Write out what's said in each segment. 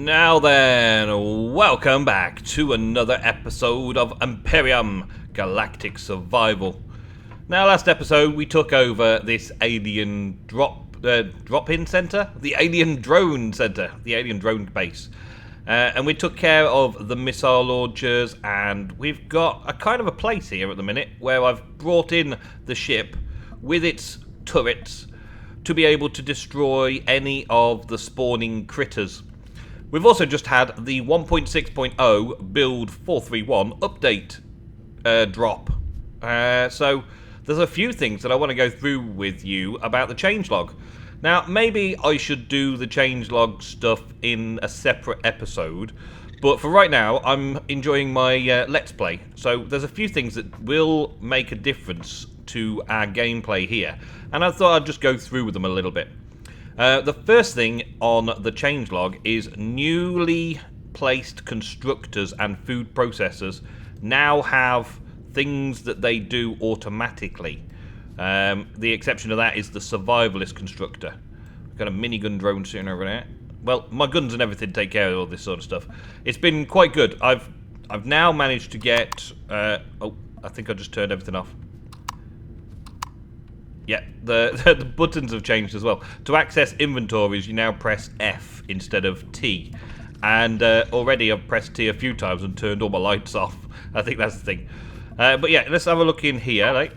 Now then, welcome back to another episode of Empyrion Galactic Survival. Now, last episode we took over this alien drop-in center, the alien drone center, the alien drone base, and we took care of the missile launchers. And we've got a kind of a place here at the minute where I've brought in the ship with its turrets to be able to destroy any of the spawning critters. We've also just had the 1.6.0 build 431 update drop. So there's a few things that I want to go through with you about the changelog. Now, maybe I should do the changelog stuff in a separate episode, but for right now, I'm enjoying my Let's Play. So there's a few things that will make a difference to our gameplay here, and I thought I'd just go through with them a little bit. The first thing on the changelog is newly placed constructors and food processors now have things that they do automatically. The exception to that is the survivalist constructor. We've got a minigun drone sitting over there. Well, my guns and everything take care of all this sort of stuff. It's been quite good. I've now managed to get... oh, I think I just turned everything off. Yeah, the buttons have changed as well. To access inventories, you now press F instead of T. And already I've pressed T a few times and turned all my lights off. I think that's the thing. But yeah, let's have a look in here. Right?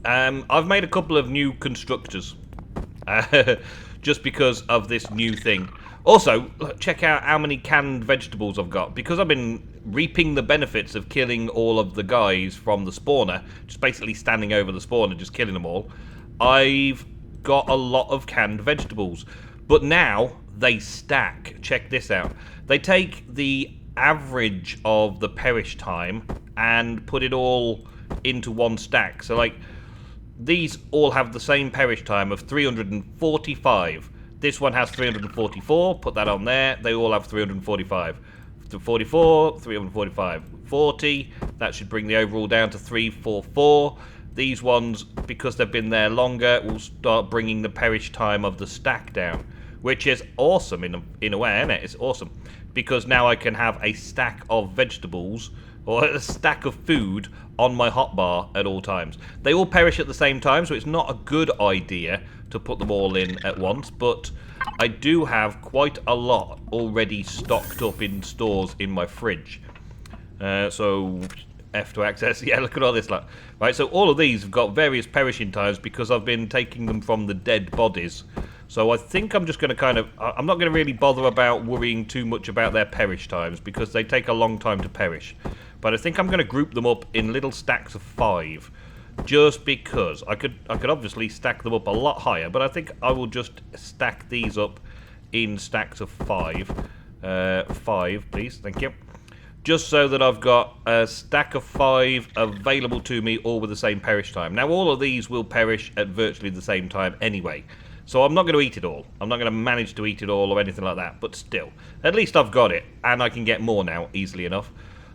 I've made a couple of new constructors. Just because of this new thing. Also, check out how many canned vegetables I've got. Because I've been reaping the benefits of killing all of the guys from the spawner, just basically standing over the spawner, just killing them all, I've got a lot of canned vegetables. But now, they stack. Check this out. They take the average of the perish time and put it all into one stack. So, like, these all have the same perish time of 345. This one has 344, put that on there. They all have 345. 44, 345, 40. That should bring the overall down to 344. These ones, because they've been there longer, will start bringing the perish time of the stack down, which is awesome in a way, isn't it? It's awesome because now I can have a stack of vegetables or a stack of food on my hotbar at all times. They all perish at the same time, so it's not a good idea to put them all in at once, but I do have quite a lot already stocked up in stores in my fridge. So F to access. Yeah, look at all this. Right, so all of these have got various perishing times because I've been taking them from the dead bodies. So I think I'm just going to I'm not going to really bother about worrying too much about their perish times because they take a long time to perish. But I think I'm going to group them up in little stacks of 5. Just because I could obviously stack them up a lot higher, but I think I will just stack these up in stacks of 5. 5, please, thank you. Just so that I've got a stack of 5 available to me, all with the same perish time. Now, all of these will perish at virtually the same time anyway, so I'm not going to eat it all. I'm not going to manage to eat it all or anything like that, but still, at least I've got it, and I can get more now easily enough.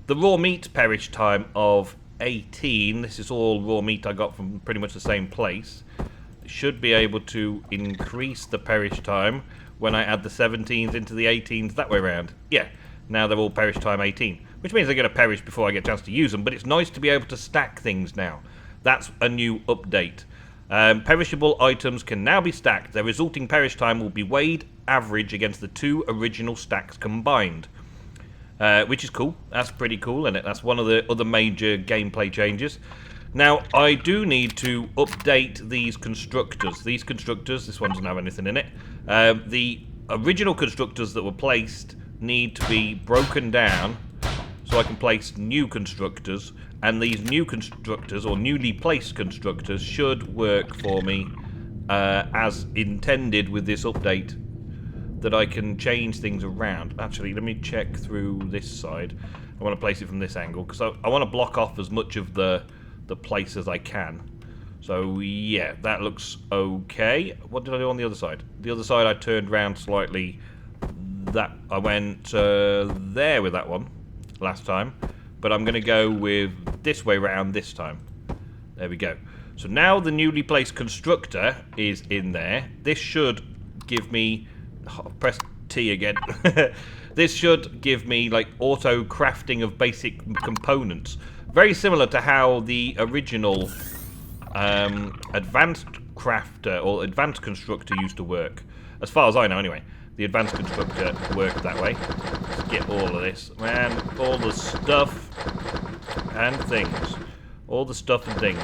The raw meat perish time of 18, this is all raw meat I got from pretty much the same place. Should be able to increase the perish time when I add the 17s into the 18s that way around. Yeah, now they're all perish time 18, which means they're going to perish before I get a chance to use them, but it's nice to be able to stack things now. That's a new update. Perishable items can now be stacked. Their resulting perish time will be weighed average against the 2 original stacks combined. Which is cool. That's pretty cool, isn't it? That's one of the other major gameplay changes. Now, I do need to update these constructors. These constructors, this one doesn't have anything in it. The original constructors that were placed need to be broken down so I can place new constructors. And these new constructors, or newly placed constructors, should work for me as intended with this update. That I can change things around. Actually, let me check through this side. I want to place it from this angle because I want to block off as much of the place as I can. So yeah, that looks okay. What did I do on the other side? The other side I turned around slightly. That I went there with that one last time, but I'm going to go with this way round this time. There we go. So now the newly placed constructor is in there. This should give me... Press T again. This should give me like auto crafting of basic components. Very similar to how the original advanced crafter or advanced constructor used to work. As far as I know anyway. The advanced constructor worked that way. Let's get all of this. Man, all the stuff and things. All the stuff and things.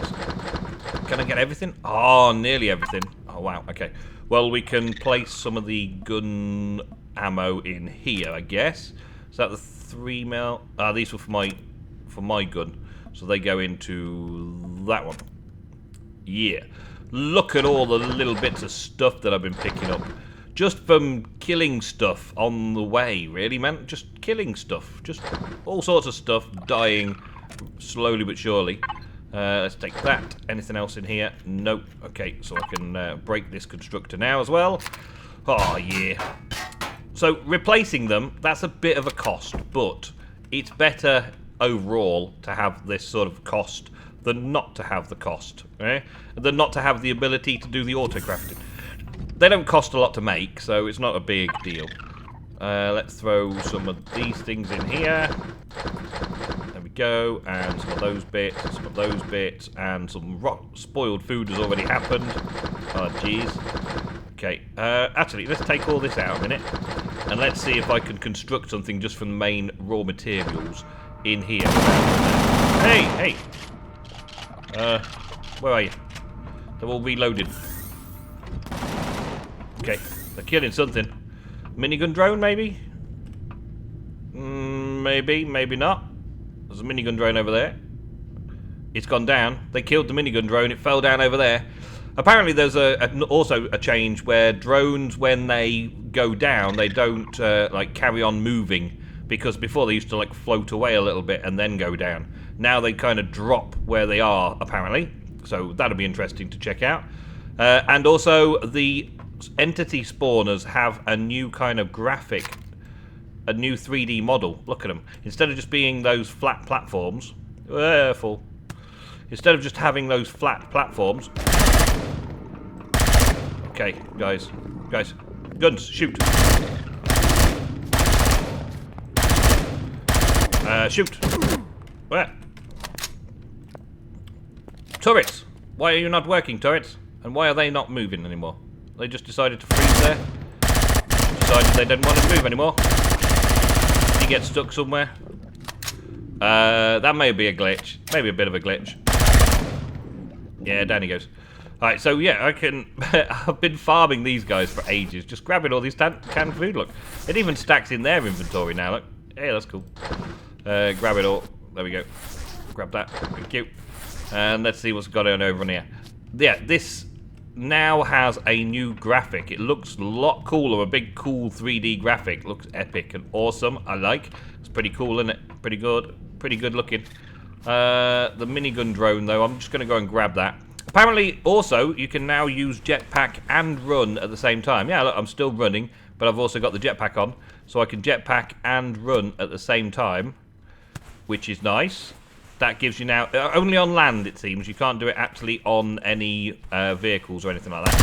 Can I get everything? Oh, nearly everything. Oh, wow. Okay. Well, we can place some of the gun ammo in here, I guess. Is that the 3mm? Ah, these were for my gun. So they go into that one. Yeah. Look at all the little bits of stuff that I've been picking up. Just from killing stuff on the way, really, man. Just killing stuff. Just all sorts of stuff dying slowly but surely. Let's take that. Anything else in here? Nope. Okay, so I can break this constructor now as well. Oh, yeah. So, replacing them, that's a bit of a cost, but it's better overall to have this sort of cost than not to have the cost. Than not to have the ability to do the auto-crafting. They don't cost a lot to make, so it's not a big deal. Let's throw some of these things in here. There we go. And some of those bits, some of those bits, and some spoiled food has already happened. Oh, jeez. Okay. Actually, let's take all this out a minute. And let's see if I can construct something just from the main raw materials in here. Hey, hey! Where are you? They're all reloaded. Okay, they're killing something. Minigun drone, maybe? Maybe, maybe not. There's a minigun drone over there. It's gone down. They killed the minigun drone. It fell down over there. Apparently there's also a change where drones, when they go down, they don't like carry on moving. Because before they used to like float away a little bit and then go down. Now they kind of drop where they are, apparently. So that'll be interesting to check out. And also the entity spawners have a new kind of graphic, a new 3D model. Look at them. Instead of just being those flat platforms, full. Instead of just having those flat platforms. Okay, guys, guns, shoot. Shoot. Where? Turrets. Why are you not working, turrets? And why are they not moving anymore? They just decided to freeze there. Decided they didn't want to move anymore. Did he get stuck somewhere? That may be a glitch. Maybe a bit of a glitch. Yeah, down he goes. Alright, so yeah, I can... I've been farming these guys for ages. Just grabbing all these canned food, look. It even stacks in their inventory now, look. Yeah, that's cool. Grab it all. There we go. Grab that. Thank you. And let's see what's got on over on here. Yeah, this now has a new graphic. It looks a lot cooler. A big, cool 3D graphic. Looks epic and awesome. I like. It's pretty cool, isn't it? Pretty good. Pretty good looking. The minigun drone, though, I'm just going to go and grab that. Apparently, also, you can now use jetpack and run at the same time. Yeah, look, I'm still running, but I've also got the jetpack on. So I can jetpack and run at the same time, which is nice. That gives you now... only on land, it seems. You can't do it actually on any vehicles or anything like that.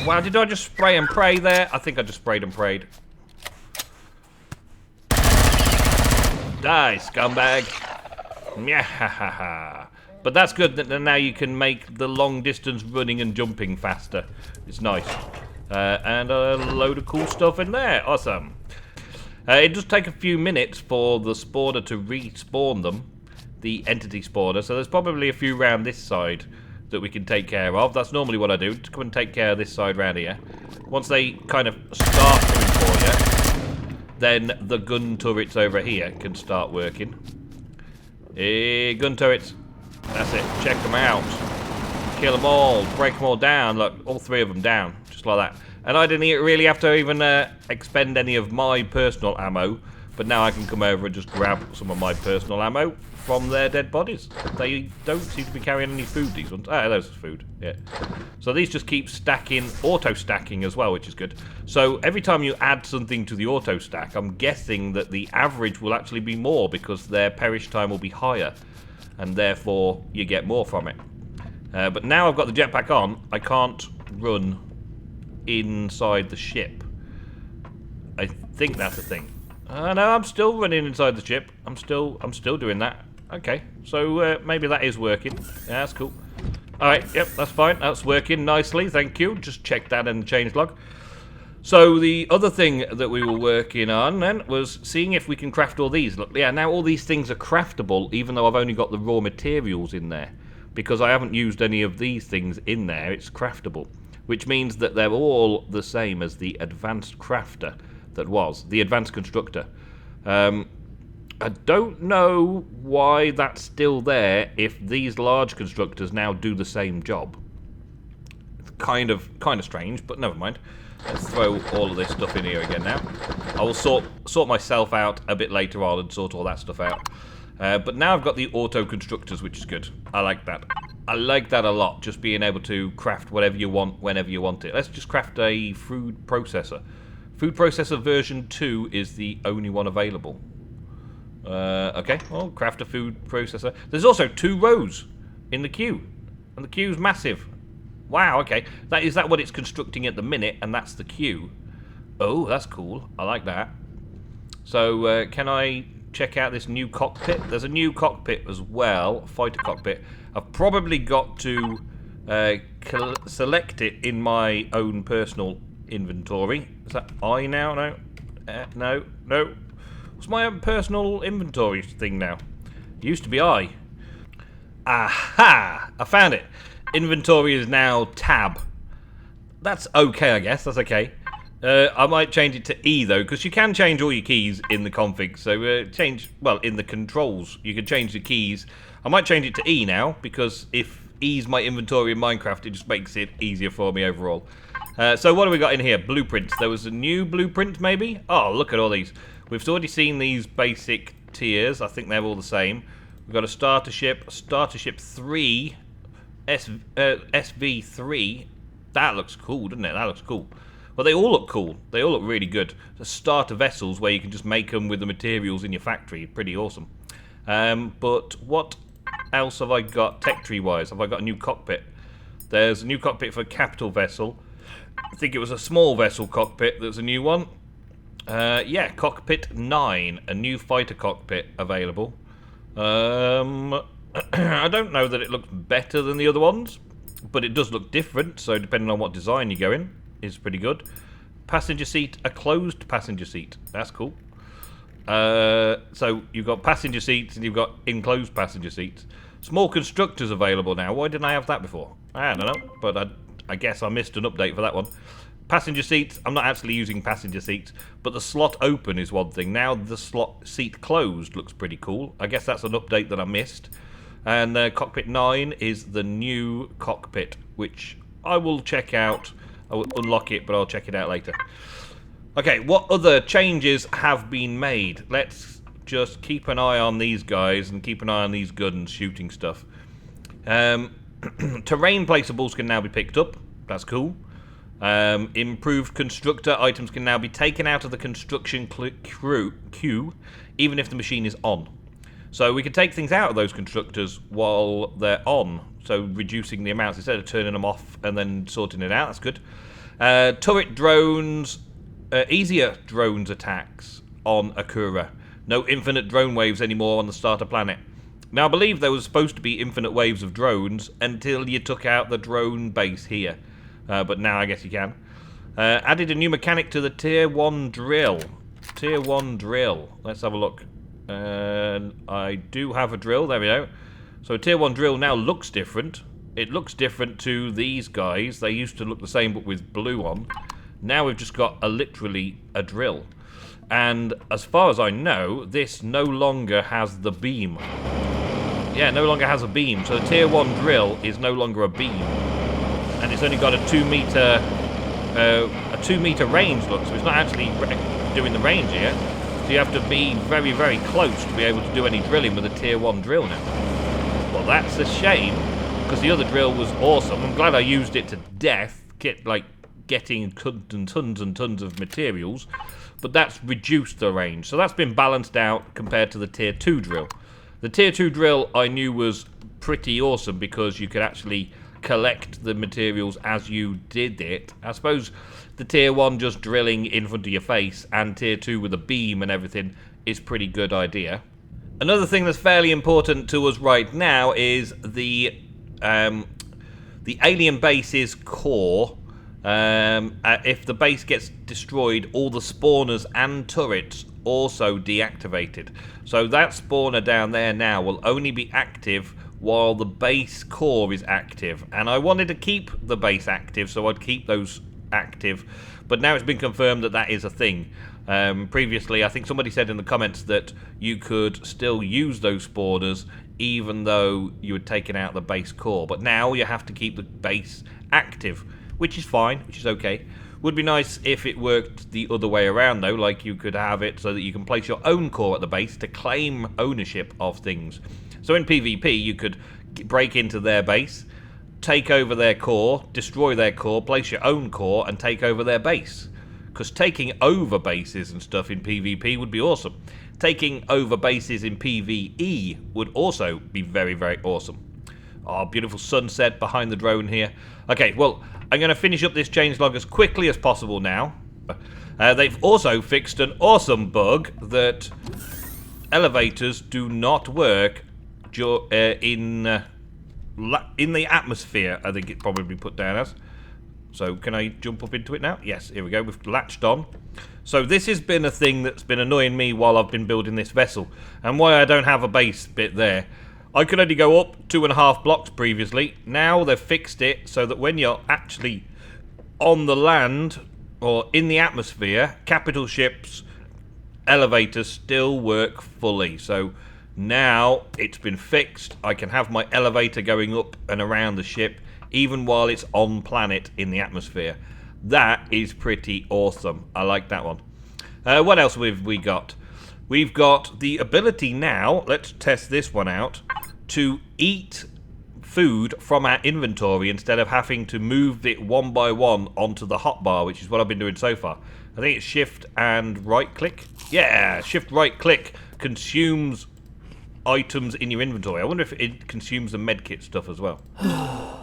Wow, did I just spray and pray there? I think I just sprayed and prayed. Die, scumbag. Yeah. But that's good that now you can make the long distance running and jumping faster. It's nice. And a load of cool stuff in there. Awesome. It does take a few minutes for the spawner to respawn them, the entity spawner, so there's probably a few round this side that we can take care of. That's normally what I do, to come and take care of this side round here. Once they kind of start coming for you, then the gun turrets over here can start working. Gun turrets. That's it. Check them out. Kill them all. Break them all down. Look, all three of them down. Just like that. And I didn't really have to even expend any of my personal ammo. But now I can come over and just grab some of my personal ammo from their dead bodies. They don't seem to be carrying any food, these ones. Ah, there's food. Yeah. So these just keep stacking, auto-stacking as well, which is good. So every time you add something to the auto-stack, I'm guessing that the average will actually be more because their perish time will be higher. And therefore, you get more from it. But now I've got the jetpack on, I can't run inside the ship. I think that's a thing. No, I'm still running inside the ship. I'm still doing that. Okay, so maybe that is working. Yeah, that's cool. Alright, yep, that's fine. That's working nicely, thank you. Just check that in the changelog. So the other thing that we were working on then was seeing if we can craft all these. Look, yeah, now all these things are craftable, even though I've only got the raw materials in there. Because I haven't used any of these things in there, it's craftable. Which means that they're all the same as the advanced crafter that was, the advanced constructor. I don't know why that's still there if these large constructors now do the same job. It's kind of strange, but never mind. Let's throw all of this stuff in here again now. I will sort myself out a bit later on and sort all that stuff out. But now I've got the auto constructors, which is good. I like that. I like that a lot, just being able to craft whatever you want whenever you want it. Let's just craft a food processor. Food processor version 2 is the only one available. Okay, well, craft a food processor. There's also 2 rows in the queue, and the queue's massive. Wow, okay. Is that what it's constructing at the minute, and that's the queue? Oh, that's cool. I like that. So, can I check out this new cockpit? There's a new cockpit as well, fighter cockpit. I've probably got to select it in my own personal inventory. Is that I now? No. No. What's my own personal inventory thing now? It used to be I. Aha! I found it. Inventory is now tab. That's okay, I guess. That's okay. I might change it to E, though, because you can change all your keys in the config. So, in the controls, you can change the keys. I might change it to E now, because if E's my inventory in Minecraft, it just makes it easier for me overall. So, what do we got in here? Blueprints. There was a new blueprint, maybe? Oh, look at all these. We've already seen these basic tiers. I think they're all the same. We've got a starter ship 3, SV3. That looks cool, doesn't it? That looks cool. Well, they all look cool. They all look really good. The starter vessels where you can just make them with the materials in your factory. Pretty awesome. But what else have I got tech tree-wise? Have I got a new cockpit? There's a new cockpit for a capital vessel. I think it was a small vessel cockpit. There's a new one. Yeah, cockpit 9. A new fighter cockpit available. I don't know that it looks better than the other ones, but it does look different, so depending on what design you go in, it's pretty good. Passenger seat, a closed passenger seat. That's cool. So you've got passenger seats and you've got enclosed passenger seats. Small constructors available now. Why didn't I have that before? I don't know, but I guess I missed an update for that one. Passenger seats, I'm not actually using passenger seats, but the slot open is one thing. Now the slot seat closed looks pretty cool. I guess that's an update that I missed. And cockpit 9 is the new cockpit, which I will check out. I will unlock it, but I'll check it out later. Okay, what other changes have been made? Let's just keep an eye on these guys and keep an eye on these guns shooting stuff. Terrain placeables can now be picked up. That's cool. Improved constructor items can now be taken out of the construction queue, even if the machine is on. So we can take things out of those constructors while they're on, so reducing the amounts instead of turning them off and then sorting it out. That's good. Turret drones, easier drones attacks on Akura. No infinite drone waves anymore on the starter planet. Now I believe there was supposed to be infinite waves of drones until you took out the drone base here. But now I guess you can. Added a new mechanic to the Tier 1 drill. Tier 1 drill. Let's have a look. I do have a drill. There we go. So Tier 1 drill now looks different. It looks different to these guys. They used to look the same but with blue on. Now we've just got literally a drill. And as far as I know, this no longer has the beam. Yeah, no longer has a beam. So the Tier 1 drill is no longer a beam. And it's only got a 2 meter range, look, so it's not actually doing the range here. So you have to be very, very close to be able to do any drilling with a Tier 1 drill now. Well, that's a shame, because the other drill was awesome. I'm glad I used it to death, getting tons and tons of materials, but that's reduced the range. So that's been balanced out compared to the Tier 2 drill. The Tier 2 drill I knew was pretty awesome because you could actually collect the materials as you did it. I suppose the tier 1 just drilling in front of your face and tier 2 with a beam and everything is pretty good idea. Another thing that's fairly important to us right now is the alien base's core. If the base gets destroyed, all the spawners and turrets also deactivated. So that spawner down there now will only be active while the base core is active. And I wanted to keep the base active, so I'd keep those active. But now it's been confirmed that that is a thing. Previously, I think somebody said in the comments that you could still use those spawners even though you had taken out the base core. But now you have to keep the base active, which is fine, which is okay. Would be nice if it worked the other way around though, like you could have it so that you can place your own core at the base to claim ownership of things. So in PvP you could break into their base, take over their core, destroy their core, place your own core and take over their base. Because taking over bases and stuff in PvP would be awesome. Taking over bases in PvE would also be very, very awesome. Oh, beautiful sunset behind the drone here. Okay, well, I'm going to finish up this changelog as quickly as possible now. They've also fixed an awesome bug that elevators do not work in the atmosphere, I think it probably put down as. So can I jump up into it now? Yes, here we go. We've latched on. So this has been a thing that's been annoying me while I've been building this vessel. And why I don't have a base bit there. I could only go up 2.5 blocks previously. Now they've fixed it so that when you're actually on the land or in the atmosphere, capital ships, elevators still work fully. So now it's been fixed. I can have my elevator going up and around the ship even while it's on planet in the atmosphere. That is pretty awesome. I like that one. What else have we got? We've got the ability now, let's test this one out, to eat food from our inventory instead of having to move it one by one onto the hotbar, which is what I've been doing so far. I think it's shift and right click. Yeah, shift right click consumes items in your inventory. I wonder if it consumes the medkit stuff as well.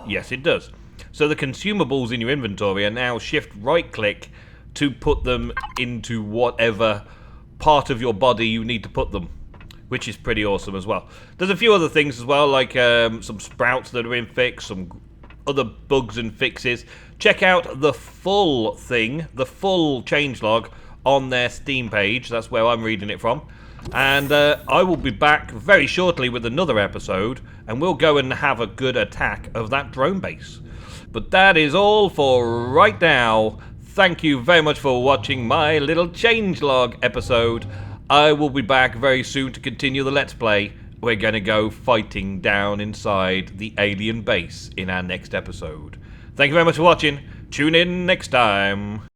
Yes, it does. So the consumables in your inventory are now shift right click to put them into whatever part of your body you need to put them, which is pretty awesome as well. There's a few other things as well, like some sprouts that are in fix, some other bugs and fixes. Check out the full thing, the full changelog on their Steam page. That's where I'm reading it from. And I will be back very shortly with another episode, and we'll go and have a good attack of that drone base. But that is all for right now. Thank you very much for watching my little changelog episode. I will be back very soon to continue the Let's Play. We're going to go fighting down inside the alien base in our next episode. Thank you very much for watching. Tune in next time.